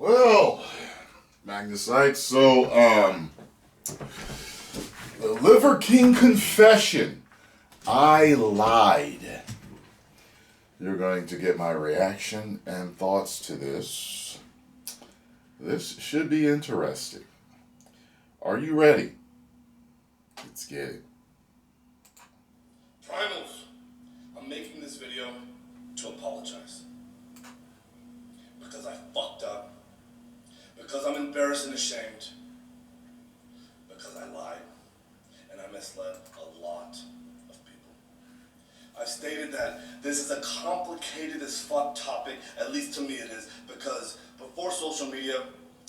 Well, Magnus, the Liver King confession. I lied. You're going to get my reaction and thoughts to this. This should be interesting. Are you ready? Let's get it. Primals, I'm making this video to apologize. Because I fucked up. Because I'm embarrassed and ashamed. Because I lied. And I misled a lot of people. I've stated that this is a complicated as fuck topic, at least to me it is, because before social media,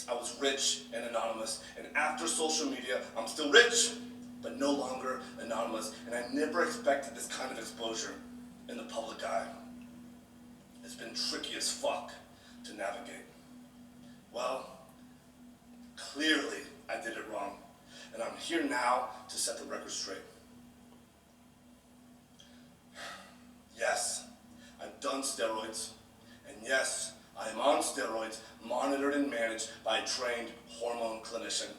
I was rich and anonymous, and after social media, I'm still rich, but no longer anonymous, and I never expected this kind of exposure in the public eye. It's been tricky as fuck to navigate. Well, clearly I did it wrong, and I'm here now to set the record straight. Yes, I've done steroids, and yes, I am on steroids, monitored and managed by a trained hormone clinician.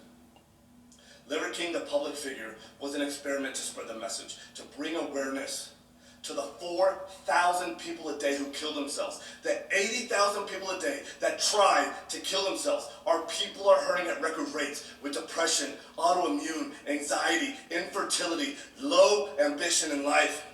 Liver King, the public figure, was an experiment to spread the message, to bring awareness to the 4,000 people a day who kill themselves, the 80,000 people a day that try to kill themselves. Our people are hurting at record rates with depression, autoimmune, anxiety, infertility, low ambition in life.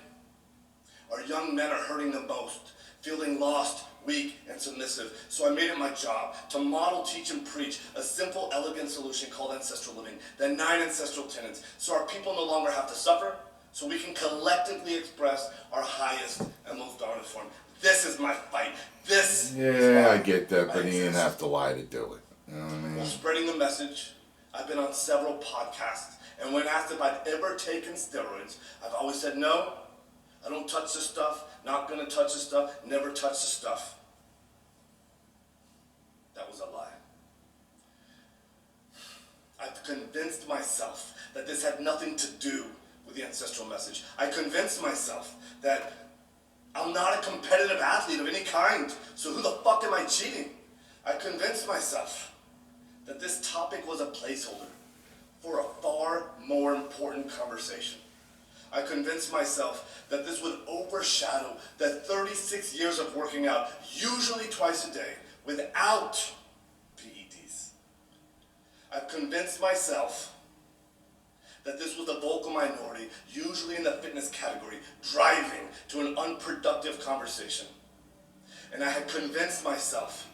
Our young men are hurting the most, feeling lost, weak, and submissive. So I made it my job to model, teach, and preach a simple, elegant solution called ancestral living, the 9 ancestral tenets, so our people no longer have to suffer, so we can collectively express our highest and most honest form. This is my fight. This is I get that, but you didn't have to lie to do it. You know what I mean? While spreading the message, I've been on several podcasts, and when asked if I've ever taken steroids, I've always said no. I don't touch this stuff, not gonna touch this stuff, never touch this stuff. That was a lie. I've convinced myself that this had nothing to do with the ancestral message. I convinced myself that I'm not a competitive athlete of any kind, so who the fuck am I cheating? I convinced myself that this topic was a placeholder for a far more important conversation. I convinced myself that this would overshadow the 36 years of working out, usually twice a day, without PEDs. I've convinced myself that this was the vocal minority, usually in the fitness category, driving to an unproductive conversation. And I had convinced myself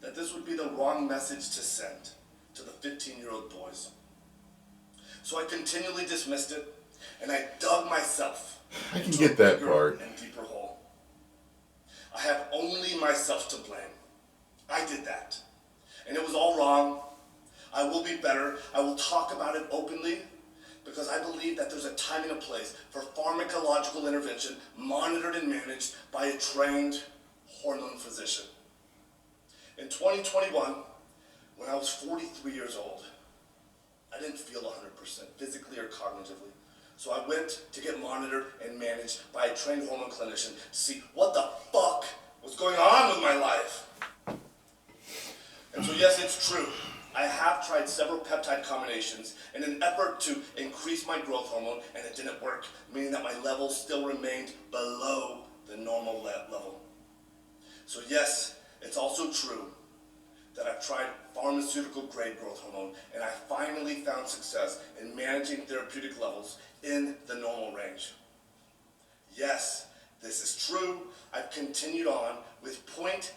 that this would be the wrong message to send to the 15-year-old boys. So I continually dismissed it, and I dug myself I can into get a that bigger part. and deeper hole. I have only myself to blame. I did that. And it was all wrong. I will be better. I will talk about it openly because I believe that there's a time and a place for pharmacological intervention monitored and managed by a trained hormone physician. In 2021, when I was 43 years old, I didn't feel 100% physically or cognitively. So I went to get monitored and managed by a trained hormone clinician to see what the fuck was going on with my life. And so yes, it's true. I have tried several peptide combinations in an effort to increase my growth hormone, and it didn't work, meaning that my levels still remained below the normal level. So yes, it's also true that I've tried pharmaceutical grade growth hormone, and I finally found success in managing therapeutic levels in the normal range. Yes, this is true. I've continued on with 0.6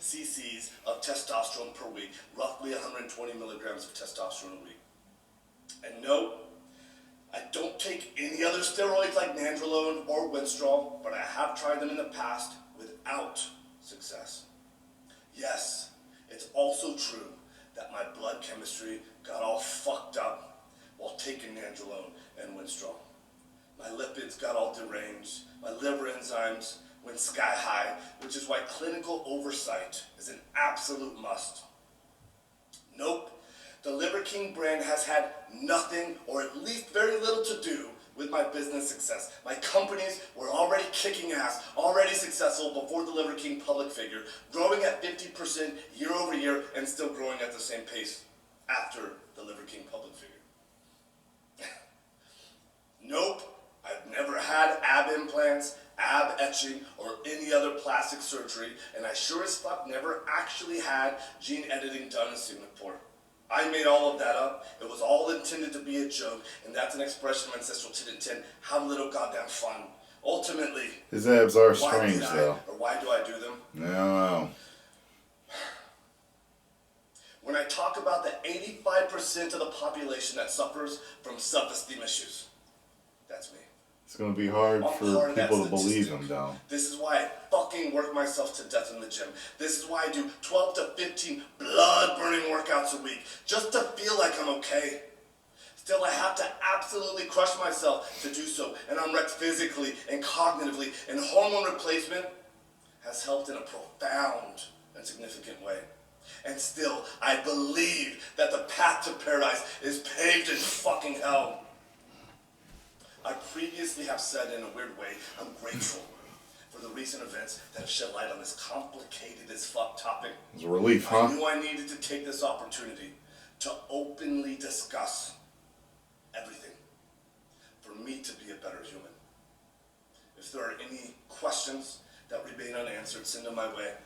cc's of testosterone per week, roughly 120 milligrams of testosterone a week. And no, I don't take any other steroids like nandrolone or winstrol, but I have tried them in the past without success. Yes, it's also true that my blood chemistry got all fucked up while taking nandrolone and winstrol. My lipids got all deranged. My liver enzymes went sky high, which is why clinical oversight is an absolute must. Nope, the Liver King brand has had nothing, or at least very little, to do with my business success. My companies were already kicking ass, already successful before the Liver King public figure, growing at 50% year over year and still growing at the same pace after the Liver King public figure. Nope, I've never had ab implants, ab etching, or any other plastic surgery, and I sure as fuck never actually had gene editing done in Singapore. I made all of that up. It was all intended to be a joke, and that's an expression of ancestral tin. Have a little goddamn fun. Ultimately, his abs are why strange, did I, though. or why do I do them? No. When I talk about the 85% of the population that suffers from self-esteem issues, that's me. It's going to be hard for people to believe him, though. This is why I fucking work myself to death in the gym. This is why I do 12 to 15 blood-burning workouts a week, just to feel like I'm okay. Still, I have to absolutely crush myself to do so, and I'm wrecked physically and cognitively, and hormone replacement has helped in a profound and significant way. And still, I believe that the path to paradise is paved in fucking hell. I previously have said in a weird way, I'm grateful for the recent events that have shed light on this complicated as fuck topic. It's a relief, huh? I knew I needed to take this opportunity to openly discuss everything for me to be a better human. If there are any questions that remain unanswered, send them my way.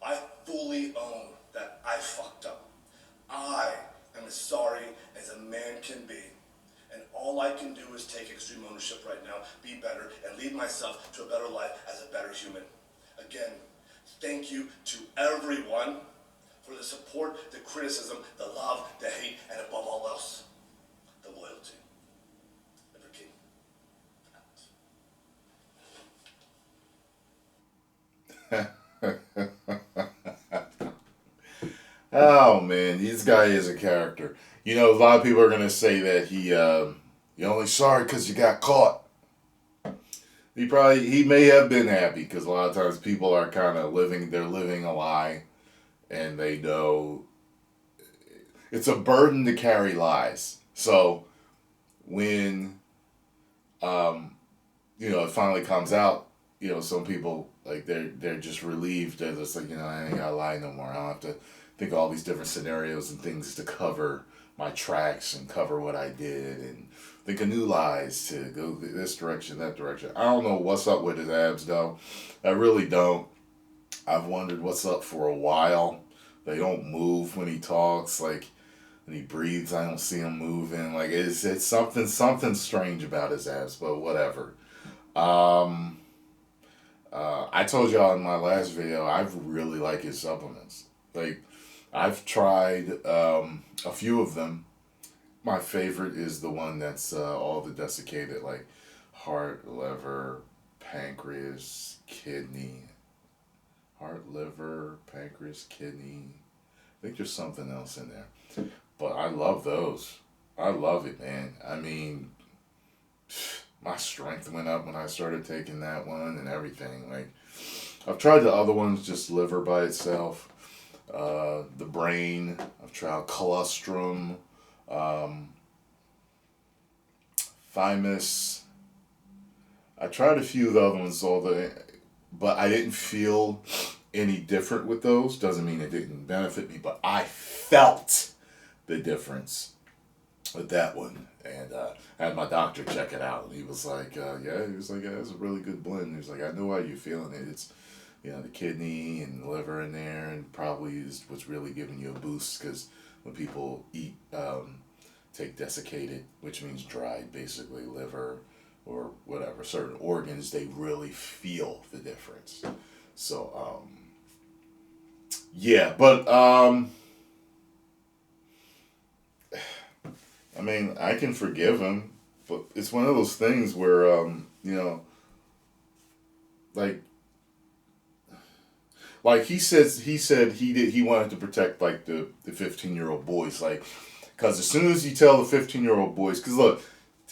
I fully own that I fucked up. I am as sorry as a man can be. And all I can do is take extreme ownership right now, be better, and lead myself to a better life as a better human. Again, thank you to everyone for the support, the criticism, the love, the hate, and above all else, the loyalty. Liver King, out. Oh, man, this guy is a character. You know, a lot of people are going to say that you're only sorry because you got caught. He may have been happy because a lot of times people are kind of living a lie, and they know it's a burden to carry lies. So when, it finally comes out, some people, like, they're just relieved. They're just like, I ain't got to lie no more. I don't have to think of all these different scenarios and things to cover my tracks and cover what I did and think of new lies to go this direction, that direction. I don't know what's up with his abs, though. I really don't. I've wondered what's up for a while. They don't move when he talks. Like, when he breathes, I don't see him moving. Like, it's something strange about his abs, but whatever. I told y'all in my last video, I really like his supplements. Like, I've tried a few of them. My favorite is the one that's all the desiccated, like heart, liver, pancreas, kidney. Heart, liver, pancreas, kidney. I think there's something else in there. But I love those. I love it, man. I mean, my strength went up when I started taking that one and everything. Like, I've tried the other ones, just liver by itself. The brain, I've tried colostrum, thymus. I tried a few of the other ones, but I didn't feel any different with those. Doesn't mean it didn't benefit me, but I felt the difference with that one. And I had my doctor check it out, and he was like, it's a really good blend. He was like, I know how you're feeling it. It's, the kidney and the liver in there, and probably is what's really giving you a boost, because when people eat, take desiccated, which means dried, basically, liver or whatever, certain organs, they really feel the difference. So, but, I mean, I can forgive him, but it's one of those things where, like he said he wanted to protect, like, the 15-year-old boys, like, because as soon as you tell the 15-year-old boys, because look,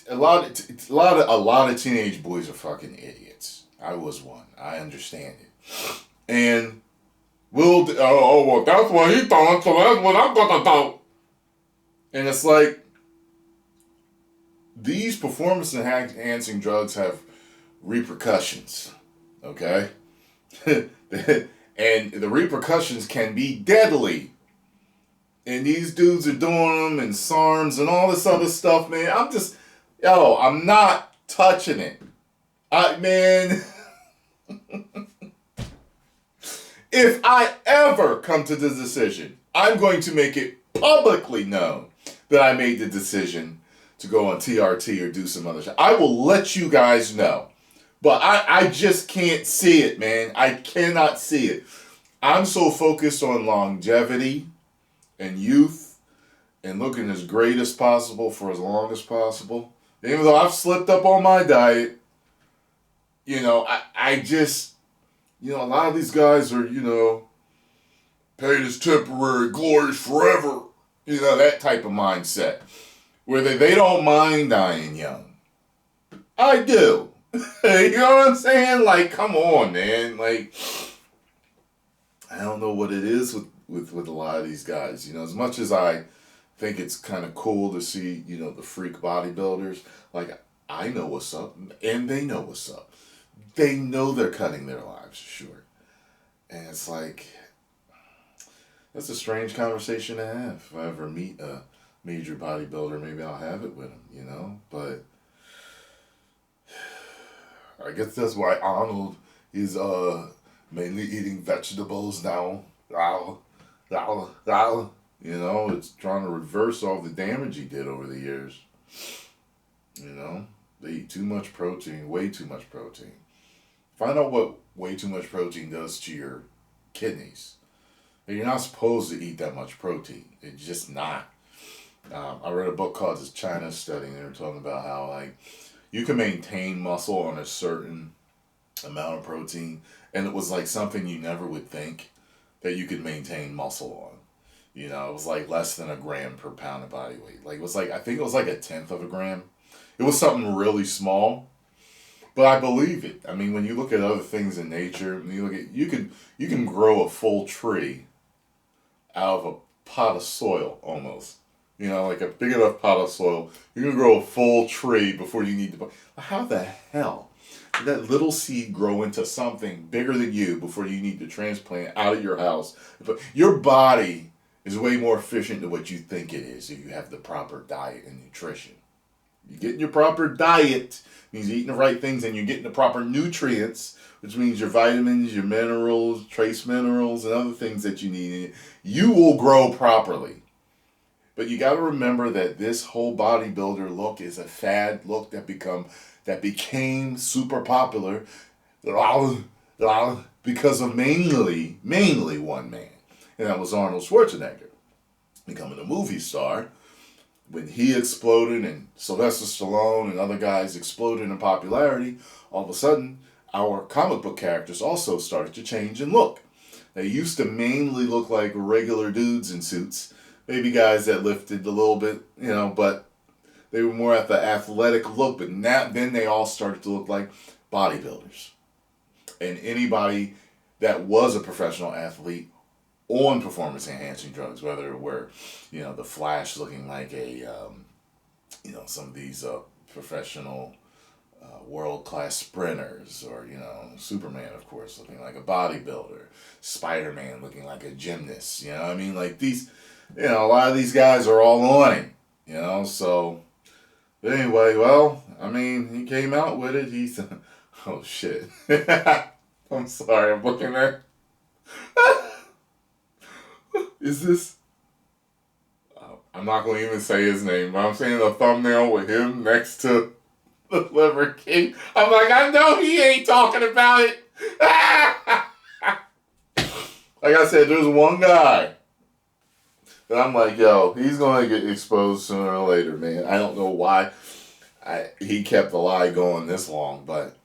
a lot of teenage boys are fucking idiots. I was one. I understand it, and well, that's what he thought, so that's what I'm gonna do. And it's like, these performance enhancing drugs have repercussions. Okay? And the repercussions can be deadly. And these dudes are doing them and SARMs and all this other stuff, man. I'm not touching it. Man, if I ever come to the decision, I'm going to make it publicly known that I made the decision to go on TRT or do some other shit. I will let you guys know. But I just can't see it, man. I cannot see it. I'm so focused on longevity and youth and looking as great as possible for as long as possible. Even though I've slipped up on my diet, I just, a lot of these guys are, pain is temporary, glory is forever. That type of mindset. Where they don't mind dying young. I do. You know what I'm saying? Like, come on, man. Like, I don't know what it is with a lot of these guys. As much as I think it's kind of cool to see, the freak bodybuilders, like, I know what's up, and they know what's up. They know they're cutting their lives short. And it's like, that's a strange conversation to have. If I ever meet a major bodybuilder, maybe I'll have it with him, But I guess that's why Arnold is mainly eating vegetables now. It's trying to reverse all the damage he did over the years. They eat too much protein, way too much protein. Find out what way too much protein does to your kidneys. You're not supposed to eat that much protein. It's just not. I read a book called The China Study, and they were talking about how, like, you can maintain muscle on a certain amount of protein, and it was like something you never would think that you could maintain muscle on. It was like less than a gram per pound of body weight. Like, I think it was like 1/10 of a gram. It was something really small, but I believe it. I mean, when you look at other things in nature, you can grow a full tree out of a pot of soil almost. Like a big enough pot of soil. You can grow a full tree before you need to. How the hell did that little seed grow into something bigger than you before you need to transplant it out of your house? But your body is way more efficient than what you think it is if you have the proper diet and nutrition. You get your proper diet, means you're eating the right things, and you're getting the proper nutrients, which means your vitamins, your minerals, trace minerals, and other things that you need. You will grow properly. But you got to remember that this whole bodybuilder look is a fad look that became super popular because of mainly one man, and that was Arnold Schwarzenegger, becoming a movie star. When he exploded and Sylvester Stallone and other guys exploded in popularity, all of a sudden our comic book characters also started to change in look. They used to mainly look like regular dudes in suits. Maybe guys that lifted a little bit, but they were more at the athletic look. But then they all started to look like bodybuilders. And anybody that was a professional athlete on performance-enhancing drugs, whether it were, the Flash looking like some of these professional world-class sprinters, or, Superman, of course, looking like a bodybuilder, Spider-Man looking like a gymnast, like these... a lot of these guys are all on it, so, but anyway, well, he came out with it, he's, oh shit, I'm sorry, I'm looking at, is this, I'm not going to even say his name, but I'm saying a thumbnail with him next to the Liver King, I'm like, I know he ain't talking about it, like I said, there's one guy that I'm like, yo, he's going to get exposed sooner or later, man. I don't know why he kept the lie going this long, but...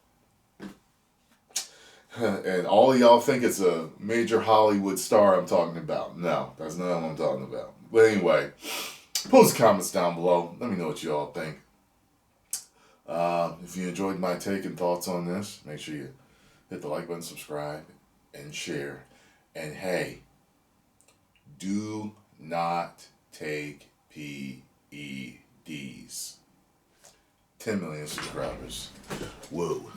And all of y'all think it's a major Hollywood star I'm talking about. No, that's not what I'm talking about. But anyway, post comments down below. Let me know what you all think. If you enjoyed my take and thoughts on this, make sure you hit the like button, subscribe, and share. And hey, do not take PEDs. 10 million subscribers. Whoa.